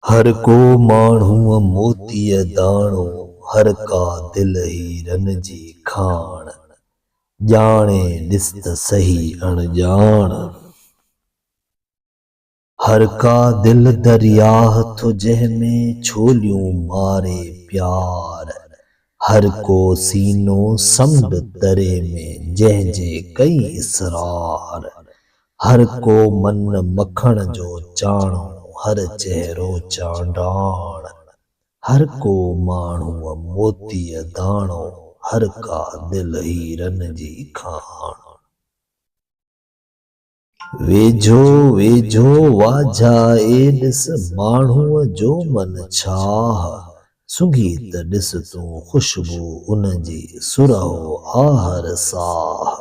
हर को माण्हूअ मोतीअ दाणो, हर का दिल हीरन जी खाण। ॼाणे ॾिस त सही अणॼाण। हर का दिल दरियाह थो जंहिंमें छोलियूं मारे प्यार। हर को सीनो समुंड तरे में जंहिंजे कई इसरार। हर को मन मखण जो चाणो, हर चेहरो चांडाण। हर को माण्हूअ मोतीअ दाणो, हर का दिल हीरन जी खाण। वेझो वेझो वाझाए ॾिस माण्हूअ जो मन छाह। सुंघी त ॾिस तूं ख़ुशबू उन जी सुरहो आहर साह।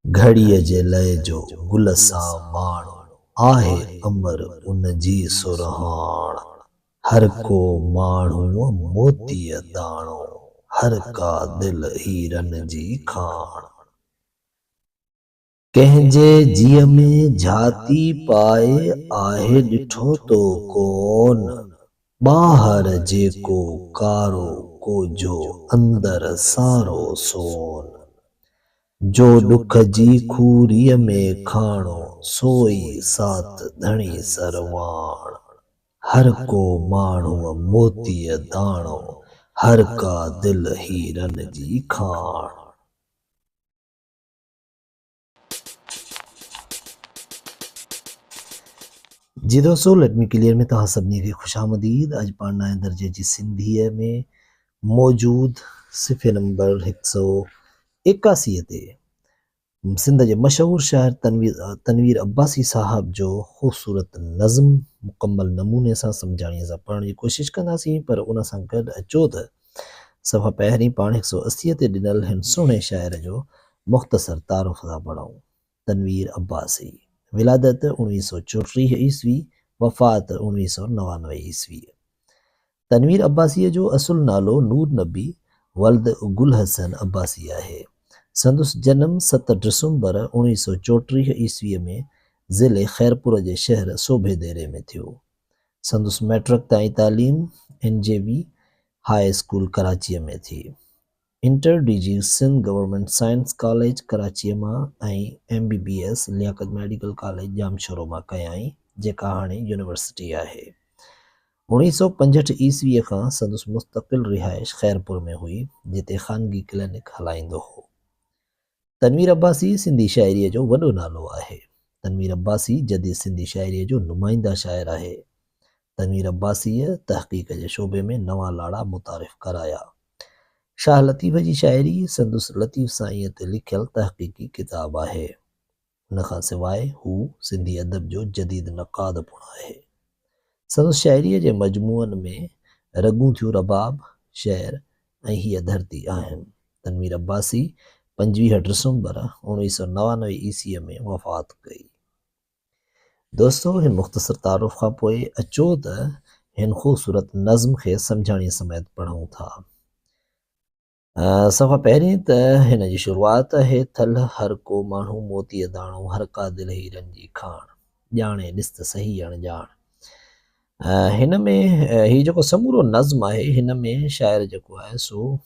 घड़ीअ जे लय जो गुल सां माण्हू, आहे अमर उन जी सुरहाण। हर को माण्हूअ मोतीअ दाणो, हर का दिल हीरन जी खाण। कंहिंजे जीअ में झाती पाए आहे ॾिठो तो कोन। ॿाहिर जेको कारो कोझो, अंदर सारो सोन। जो ॾुख जी खूरीअ में खाणो, सोई साथ धणी सरवाण। हर को माण्हूअ मोतीअ दाणो, हर का दिल हीरन जी खाण। जी दोस्तों, लेट मी क्लियर में तव्हां सभिनी खे ख़ुशि आमदीद। अॼु पाण नएं दर्जे जी सिंधीअ में मौजूद सिफ़े नंबर 181 ते सिंध जे मशहूर शाइर तनवीर अब्बासी साहब जो ख़ूबसूरत नज़्म मुकम्मल नमूने सां सम्झाणीअ सां पढ़ण जी कोशिशि कंदासीं, पर उन सां गॾु अचो त सफ़ा पहिरीं पाण 180 ते ॾिनल हिन सुहिणे शाइर जो मुख़्तसर तारुफ़ था पढ़ूं। तनवीर अब्बासी, विलादत 1934 ईस्वी, वफ़ात 1999 ईस्वी। तनवीर अब्बासीअ जो असुल नालो नूर नबी वल्द गुल हसन अब्बासी आहे। संदुसि जनम 7 दिसंबर 1934 ईस्वीअ में ज़िले ख़ैरपुर जे शहर सोभेदेरे में थियो। संदुसि मैट्रिक ताईं तालीम NJV हाई स्कूल कराचीअ में थी। Inter DG Sindh government science college कराचीअ मां ऐं MBBS Liaquat medical college Jamshoro मां कयाईं, जेका हाणे यूनिवर्सिटी आहे। 1965 ईस्वीअ खां संदुसि मुस्तक़िल रिहाइश ख़ैरपुर में हुई, जिते ख़ानगी क्लिनिक हलाईंदो हो। तनवीर अब्बासी सिंधी शाइरीअ जो वॾो नालो आहे। तनवीर अब्बासी जदीद सिंधी शाइरीअ जो नुमाइंदा शाइर आहे। तनवीर अब्बासीअ तहक़ीक़ जे शोबे में नवां लाड़ा मुतारिफ़ कराया। शाह लतीफ़ जी शाइरी संदुसि लतीफ़ साईंअ ते लिखियल तहक़ीक़ी किताब आहे। उन खां सवाइ हू सिंधी अदब जो जदीद नक़ाद पिणु आहे। संदुसि शाइरीअ जे मजमूअनि में रगूं थियूं रबाब, शेर ऐं हीअ धरती आहिनि। तनवीर अब्बासी 25 दिसंबर 1999 ईस्वीअ में वफ़ात कई। दोस्तों, हिन मुख़्तसर तारुफ़ खां पोइ अचो त हिन ख़ूबसूरत नज़्म खे सम्झाणीअ समेत पढ़ूं था। सफ़ा पहिरीं त हिन जी शुरूआत आहे थल हर को माण्हू मोतीअ दाणो, हर का दिल हीरन जी खाण। ॼाणे ॾिस त सही अणॼाण। हिन में हीउ जेको समूरो नज़्म आहे, हिन में शाइर जेको आहे सो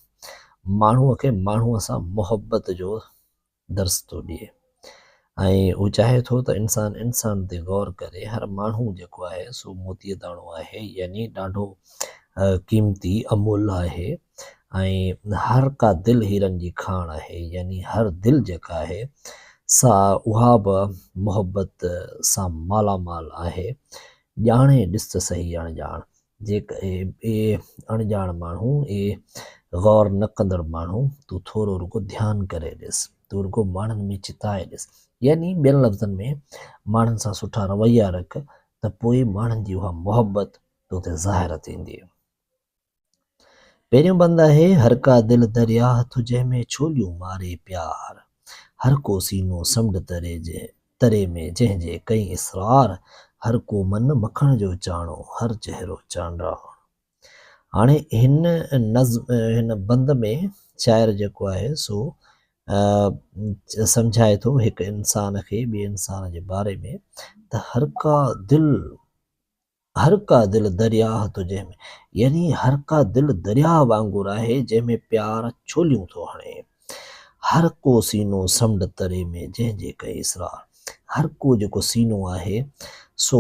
माण्हूअ खे माण्हूअ सां मुहबत जो दर्स थो ॾिए ऐं हू चाहे थो त इंसान ते गौर करे। हर माण्हू जेको आहे सो मोतीअ दाणो आहे, यानी ॾाढो क़ीमती अमूल आहे। ऐं हर का दिल हीरन जी खाण आहे, यानी हर दिल जेका आहे सा उहा बि मुहबत सां मालामाल आहे। ॼाणे ॾिस त सही अणॼाण। जेका अणॼाण माण्हू, गौर न कंदड़ माण्हू, तूं थोरो रुगो ध्यानु करे ॾिस, तूं रुगो माण्हुनि में चिताए ॾिस, यानी ॿियनि लफ़्ज़नि में माण्हुनि सां सुठा रवैया रख, त पोइ माण्हुनि जी उहा मुहबत तो ते ज़ाहिर थींदी। पहिरियों बंद आहे हर का दिल दरिया थो जंहिंमें छोलियूं मारे प्यार। हर को सीनो समुंड तरे में जंहिंजे कई इसरार। हर को मन मखण जो चाणो, हर चेहरो चांडाण। हाणे हिन बंद में शाइर जेको आहे सो सम्झाए थो हिकु इंसान खे ॿिए इंसान जे बारे में, त हर का दिल हर का दिल दरिया तुझे में, यानी हर का दिल दरिया वांगुरु आहे जंहिंमें प्यार छोलियूं थो हणे। हर को सीनो समुंड तरे में जंहिंजे कई इसरार। हर को जेको सीनो आहे सो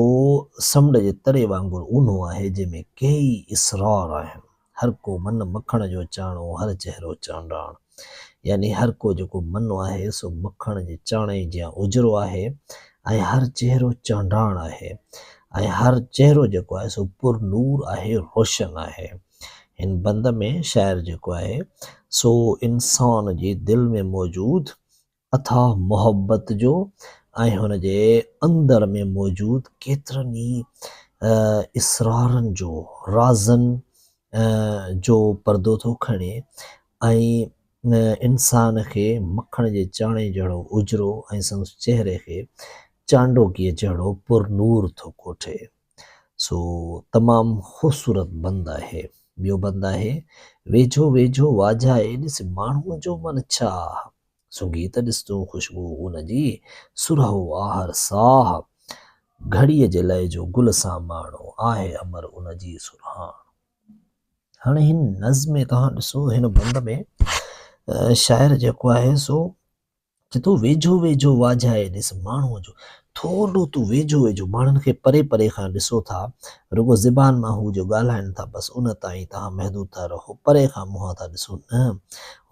समुंड जे तरे वांगुरु ऊन्हो आहे जंहिंमें कई इसरार आहिनि। हर को मन मखण जो चाणो हर चहिरो चांडाण, यानी हर को जेको मन आहे सो मखण जे चाणे जीअं उजरो आहे ऐं हर चहिरो चांडाण आहे ऐं हर चहिरो जेको आहे सो पुरनूर आहे, रोशन आहे। हिन बंद में शाइर जेको आहे सो इंसान जे दिलि में मौजूद अथाह मोहब्बत जो ऐं हुन जे अंदर में मौजूद केतिरनि ई इसरारनि जो, राज़नि जो पर्दो थो खणे ऐं इंसान खे मखण जे चाणे जहिड़ो उजरो ऐं संदसि चहिरे खे चांडोकीअ जहिड़ो पुरनूर थो कोठे। सो तमामु ख़ूबसूरत बंदि आहे। ॿियो बंदि आहे, वेझो वेझो वाझाए ॾिस माण्हूअ जो मन छा, सुंघी त ॾिस तूं ख़ुशबू उनजी सुरहो आहर साह, घड़ीअ जे लय जो गुल सां माण्हू आहे अमर उनजी सुरहाण। हाणे हिन नज़्म में तव्हां ॾिसो हिन बंद में शाइर जेको आहे सो चए थो वेझो वेझो वाझाए ॾिस माण्हूअ जो, थोरो तूं वेझो वेझो माण्हुनि खे परे परे खां ॾिसो था, रुगो ज़बान मां हू जो ॻाल्हाइनि था बसि उन ताईं तव्हां महदूद था रहो, परे खां मुंहं था ॾिसो न,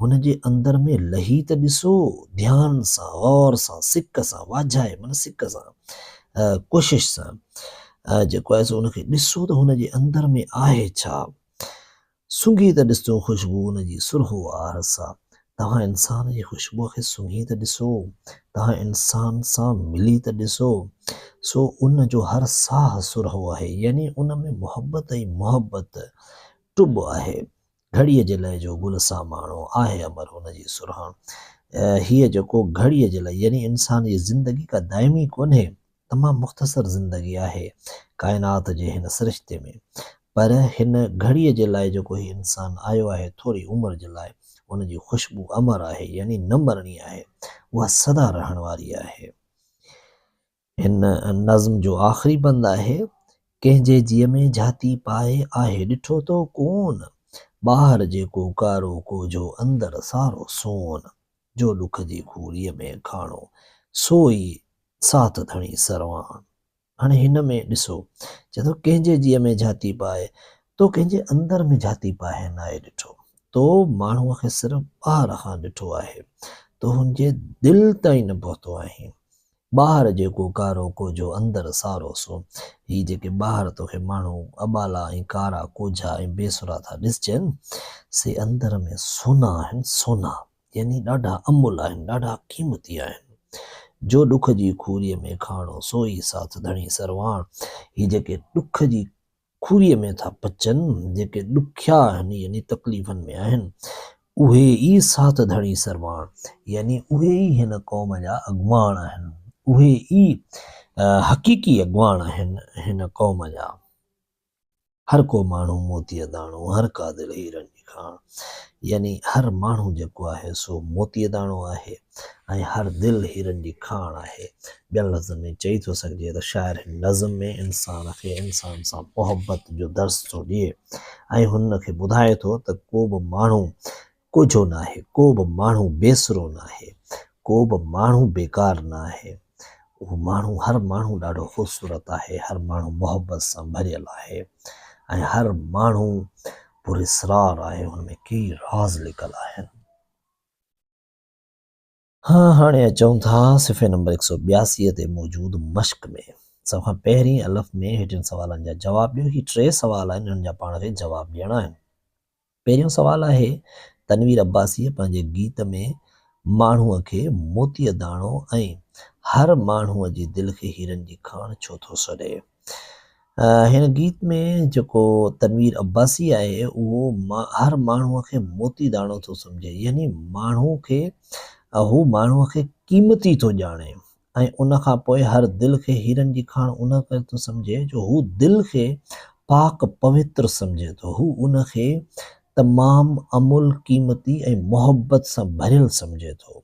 हुन जे अंदर में लही त ॾिसो ध्यान सां, गौर सां, सिक सां, वाझाए माना सिक सां, कोशिश सां जेको आहे सो उनखे ॾिसो त हुन जे अंदर में आहे छा। सुंघी त ॾिसो ख़ुशबू उनजी सुरहो आहर सां, तव्हां इंसान जी ख़ुशबूअ खे सुंघी त ॾिसो, तव्हां इंसान सां मिली त ॾिसो, सो उन जो हर साह सुरहो आहे, यानी उन में मोहब्बत ई मोहब्बत टुब आहे। घड़ीअ जे लय जो गुल सां माण्हू आहे अमर हुनजी सुरहाण। हीअ जेको घड़ीअ जे लाइ यानी इंसान जी ज़िंदगी का दाइमी कोन्हे, तमामु मुख़्तसर ज़िंदगी आहे काइनात जे हिन सिरिश्ते में, पर हिन घड़ीअ जे लाइ जेको ही इंसान आयो आहे थोरी उमिरि जे लाइ, उनजी ख़ुशबू अमर आहे, यानी न मरणी आहे, उहा सदा रहण वारी आहे। हिन नज़्म जो आख़िरी बंद आहे, कंहिंजे जीअ में झाती पाए आहे ॾिठो तो कोन, ॿाहिरि जेको कारो कोझो अंदरि सारो सोन, जो ॾुख जी खूरीअ में खाणो सोई साथ धणी सरवान। हाणे हिन में ॾिसो चए थो कंहिंजे जीअ में झाती पाए, तो कंहिंजे अंदर में झाती पाए नाहे ॾिठो, तो माण्हूअ खे सिर्फ़ु ॿाहिरि खां ॾिठो आहे, तो हुनजे दिलि ताईं न पहुतो आहे। ॿाहिरि जेको कारो कोझो अंदरि सारो सोन, ही जेके ॿाहिरि तोखे माण्हू अबाला ऐं कारा कोझा ऐं बेसुरा था ॾिसजनि, से अंदर में सोना आहिनि, सोना यानी ॾाढा अमुल आहिनि, ॾाढा क़ीमती आहिनि। जो ॾुख जी खूरीअ में खाणो सोई साथ धणी सरवाण, ही जेके ॾुख जी खूरीअ में था पचनि, जेके ॾुखिया आहिनि यानी तकलीफ़नि में आहिनि, उहे ई साथ धणी सरवाण, यानी उहे ई हिन क़ौम जा अॻवान आहिनि, उहे ई हक़ीक़ी अॻवान आहिनि हिन क़ौम जा। हर को माण्हू मोतीअ दाणो हर का दिलि हीरनि जी खाण, यानी हर माण्हू जेको आहे सो मोतीअ दाणो आहे ऐं हर दिलि हीरनि जी खाण आहे। ॿियनि लफ़्ज़नि में चई थो सघिजे त शाइर हिन नज़्म में इंसान खे इंसान सां मोहबत जो दर्स थो ॾिए ऐं हुन खे ॿुधाए थो त को बि माण्हू कोझो न आहे, को बि माण्हू बेसुरो न आहे, को बि माण्हू बेकार न आहे, उहो माण्हू हर माण्हू ॾाढो ख़ूबसूरत आहे, हर माण्हू मोहब्बत सां भरियल आहे ऐं हर माण्हू पुरस्रार आहे, हुनमें कई राज़ लिकल आहिनि। हाँ हाणे अचूं था सिफ़े नंबर 182 ते मौजूदु मश्क में। सभ खां पहिरीं अलफ़ में हेठिन सवालनि जा जवाब ॾियो। ही 3 सवाल आहिनि, हिननि जा पाण खे जवाब ॾियणा आहिनि। पहिरियों सवाल आहे, तनवीर अब्बासीअ पंहिंजे गीत में माण्हूअ खे मोतीअ दाणो ऐं हर माण्हूअ जी दिलि खे हीरनि जी खाण छो थो सॾे। हिन गीत में जेको तनवीर अब्बासी आहे उहो हर माण्हूअ खे मोती दाणो थो सम्झे, यानी माण्हू खे हू माण्हूअ खे क़ीमती थो ॼाणे ऐं उन खां पोइ हर दिलि खे हीरनि जी खाण उन करे थो सम्झे जो हू दिलि खे पाक पवित्र सम्झे थो, हू उन खे तमामु अमुल क़ीमती ऐं मोहब्बत सां भरियल सम्झे थो।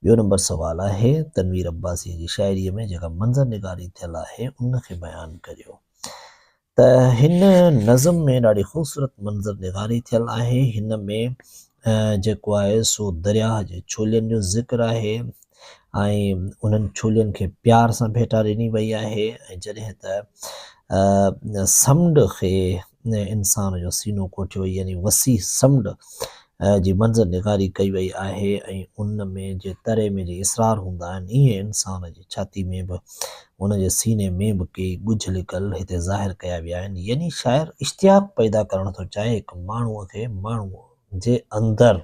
ॿियो नंबर सवाल आहे, तनवीर अब्बासी जी शाइरीअ में जेका मंज़र निगारी थियल आहे उन खे बयानु करियो। त हिन नज़म में ॾाढी ख़ूबसूरत मंज़र निगारी थियल आहे। हिन में जेको आहे सो दरिया जे छोलियुनि जो ज़िक्र आहे ऐं उन्हनि छोलियुनि खे प्यार सां भेटा ॾिनी वई आहे। ऐं जॾहिं त समुंड खे इंसान जो सीनो कोठियो यानी वसी समुंड जी मंज़र निगारी कई वई आहे ऐं उन में जे तरे में जे इसरार हूंदा आहिनि ईअं इंसान जी छाती में बि उन जे सीने में बि के ॻुझ लिकल हिते ज़ाहिर कया विया आहिनि। यानी शाइर इश्तियाक पैदा करणु थो चाहे हिकु माण्हूअ खे माण्हूअ जे अंदरि।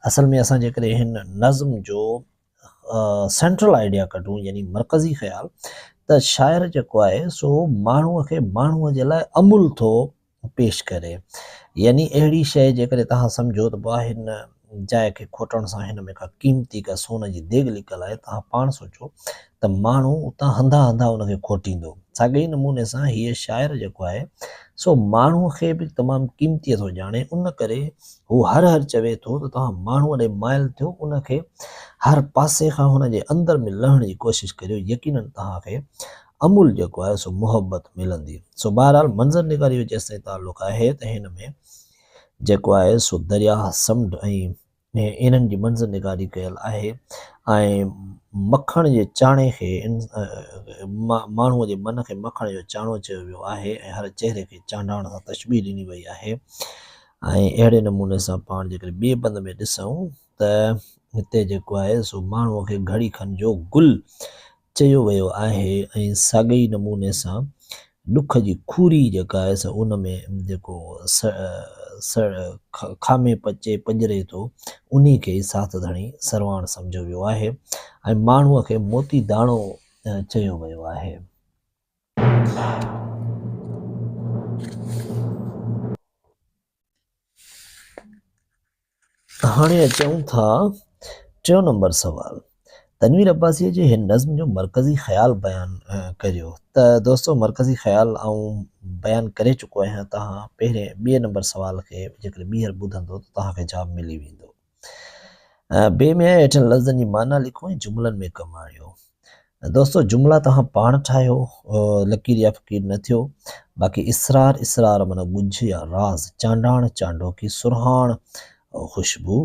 असल में असां जेकॾहिं हिन नज़म जो सेंट्रल आइडिया कढूं यानी मरकज़ी ख़्याल त शाइर जेको आहे सो माण्हूअ खे माण्हूअ जे लाइ अमुल थो पेश करे। यानी अहिड़ी शइ जेकॾहिं तव्हां सम्झो त भाउ हिन जाइ खे खोटण सां हिन में का क़ीमती का सोन जी देग लिकल आहे, तव्हां पाण सोचो त माण्हू उतां हंधा हंधा उनखे खोटींदो। साॻे ई नमूने सां हीअ शाइर जेको आहे सो माण्हूअ खे बि तमामु क़ीमतीअ थो ॼाणे, उन करे हू हर हर चवे थो त तव्हां माण्हूअ ॾे माइल थियो, उनखे हर पासे खां हुनजे अंदरि में लहण जी कोशिशि करियो, यकीनन तव्हांखे अमुल जेको आहे सो मुहबत मिलंदी। सो बहरहाल मंज़र निगारी जो जेसिताईं ताल्लुक़ आहे त हिन में जेको आहे सो दरिया समुंड ऐं इन्हनि जी मंज़र निगारी कयल आहे ऐं मखण जे चाणे खे माण्हूअ जे मन खे मखण जो चाणो चयो वियो आहे ऐं हर चहिरे खे चांडाण सां तशबीह ॾिनी वई आहे। ऐं अहिड़े नमूने सां पाण जेकॾहिं ॿिए बंद में ॾिसूं त हिते जेको आहे सो माण्हूअ खे घड़ी खन जो गुल चयो वियो आहे ऐं साॻे ई नमूने सां ॾुख जी खूरी जेका आहे सो उन में जेको खामे पचे पंजरे थो उन्ही खे साथ धणी सरवाण सम्झो वियो आहे ऐं माण्हूअ खे मोती दाणो चयो वियो आहे। हाणे अचूं था 3 नंबर सवाल। तनवीर अब्बासीअ जे हिन नज़्म जो मरकज़ी ख़्याल बयानु करियो। त दोस्तो मरकज़ी ख़्याल आऊं बयानु करे चुको आहियां। तव्हां पहिरें 2 नंबर सवाल खे जेकॾहिं ॿीहर ॿुधंदो त तव्हांखे जवाबु मिली वेंदो। ॿिए में हेठनि लफ़्ज़नि जी माना लिखो ऐं जुमलनि में कमु आणियो। दोस्तो जुमला तव्हां पाण ठाहियो, लकीर या फ़कीर न थियो। बाक़ी इसरार इसरार माना ॻुझ या राज़, चांडाण चांडोकी, सुरहाण ख़ुशबू,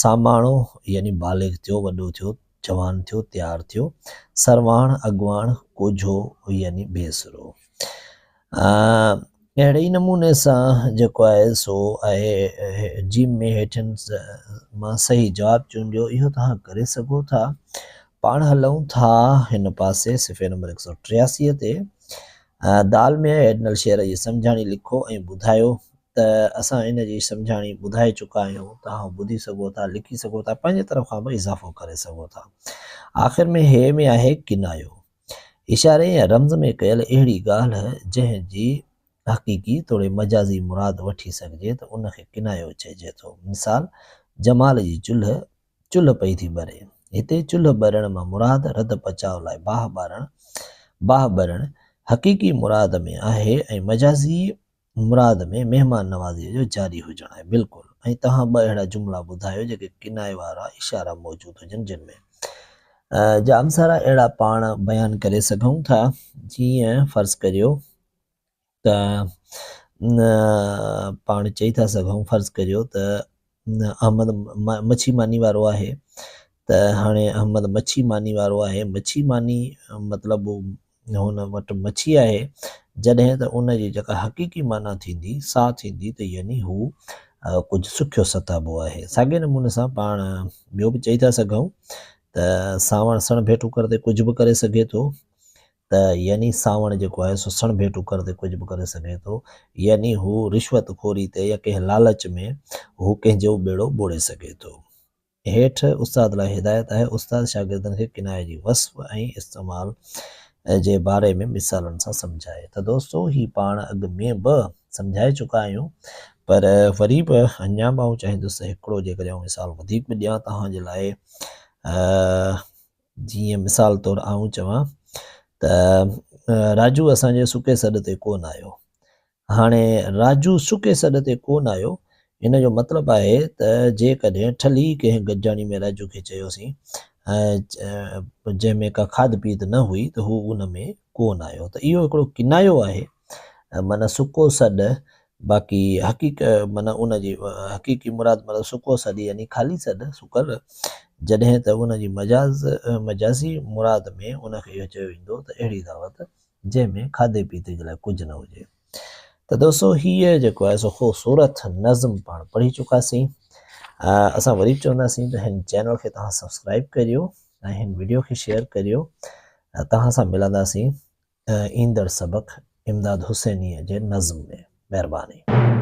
सामाणो यानी बालिग़ थियो, वॾो थियो, जवान थियो, तयारु थियो, सरवाण अॻवाण, कोझो यानी बेसरो। अहिड़े ई नमूने सां जेको आहे सो आहे जिम में हेठनि मां सही जवाबु चूंडियो, इहो तव्हां करे सघो था। पाण हलूं था हिन पासे सिफ़े नंबर 183 ते। दाल में हेॾनल शेर जी सम्झाणी लिखो ऐं ॿुधायो। त असां इन जी सम्झाणी ॿुधाए चुका आहियूं, तव्हां ॿुधी सघो था, लिखी सघो था, पंहिंजे तरफ़ खां बि इज़ाफ़ो करे सघो था। आख़िर में हे में आहे किनायो, इशारे या रम्ज़ में कयल अहिड़ी ॻाल्हि जंहिंजी हक़ीक़ी तोड़े मजाज़ी मुराद वठी सघिजे त उनखे किनायो चइजे थो। मिसाल, जमाल जी चुल्ह पई थी ॿरे। हिते चुल्ह ॿरण मां मुराद रध पचाव लाइ बाह ॿरण हक़ीक़ी मुराद में आहे ऐं मजाज़ी मुराद में महिमान नवाज़ीअ जो जारी हुजणु आहे। बिल्कुलु। ऐं तव्हां 2 अहिड़ा जुमला ॿुधायो जेके किनाए वारा इशारा मौजूदु हुजनि, जिन में जाम सारा अहिड़ा पाण बयानु करे सघूं था। जीअं फ़र्ज़ु करियो त पाण चई था सघूं, फ़र्ज़ु करियो त अहमद मच्छी मानी वारो आहे, त हाणे अहमद मच्छी मानी वारो आहे। मच्छी मानी मतिलबु हुन वटि मच्छी आहे, जॾहिं त उन जी जेका हक़ीक़ी माना थींदी सा थींदी त यानी हू कुझु सुखियो सताबो आहे। साॻे नमूने सां पाण ॿियो बि चई था सघूं त सावण सण भेटू करदे कुझु बि करे सघे थो, त यानी सावण जेको आहे सो सण भेटू करदे कुझु बि करे सघे थो, यानी हू रिश्वत खोरी ते या कंहिं लालच में हू कंहिंजो बेड़ो ॿोड़े सघे थो। हेठि उस्ताद लाइ हिदायत आहे, उस्ताद शागिर्दनि खे किनाए जी वस्फ़ ऐं इस्तेमाल जे बारे में मिसालनि सां सम्झाए। त दोस्तो ही पाण अॻु में बि सम्झाए चुका आहियूं, पर वरी बि अञा बि चाहींदुसि हिकिड़ो जेकॾहिं मिसाल वधीक बि ॾियां तव्हांजे लाइ। जीअं मिसाल तौरु आऊं चवां त राजू असांजे सुके सॾ ते कोन आयो। हाणे राजू सुके सॾ ते कोन आयो, हिन जो मतिलबु आहे त जेकॾहिं ठली कंहिं गॾिजाणी में राजू खे चयोसीं जंहिंमें का खाध पीत न हुई त हू उन में कोन आयो, त इहो हिकिड़ो किनायो आहे माना सुको सॾु बाक़ी माना उन जी हक़ीक़ी मुराद माना सुको सॾु यानी ख़ाली सॾु सुकल, जॾहिं त उन जी मजाज़ी मुराद में उनखे इहो चयो वेंदो त अहिड़ी दावत जंहिंमें खाधे पीते जे लाइ कुझु न हुजे। त दोस्तो हीअ जेको आहे सो ख़ूबसूरत नज़्म पाण पढ़ी चुकासीं। असां वरी चवंदासीं त हिन चैनल खे तव्हां सब्सक्राइब करियो ऐं हिन वीडियो खे शेयर करियो। तव्हां सां मिलंदासीं ईंदड़ सबक़ इमदाद हुसैनीअ जे नज़्म में। महिरबानी।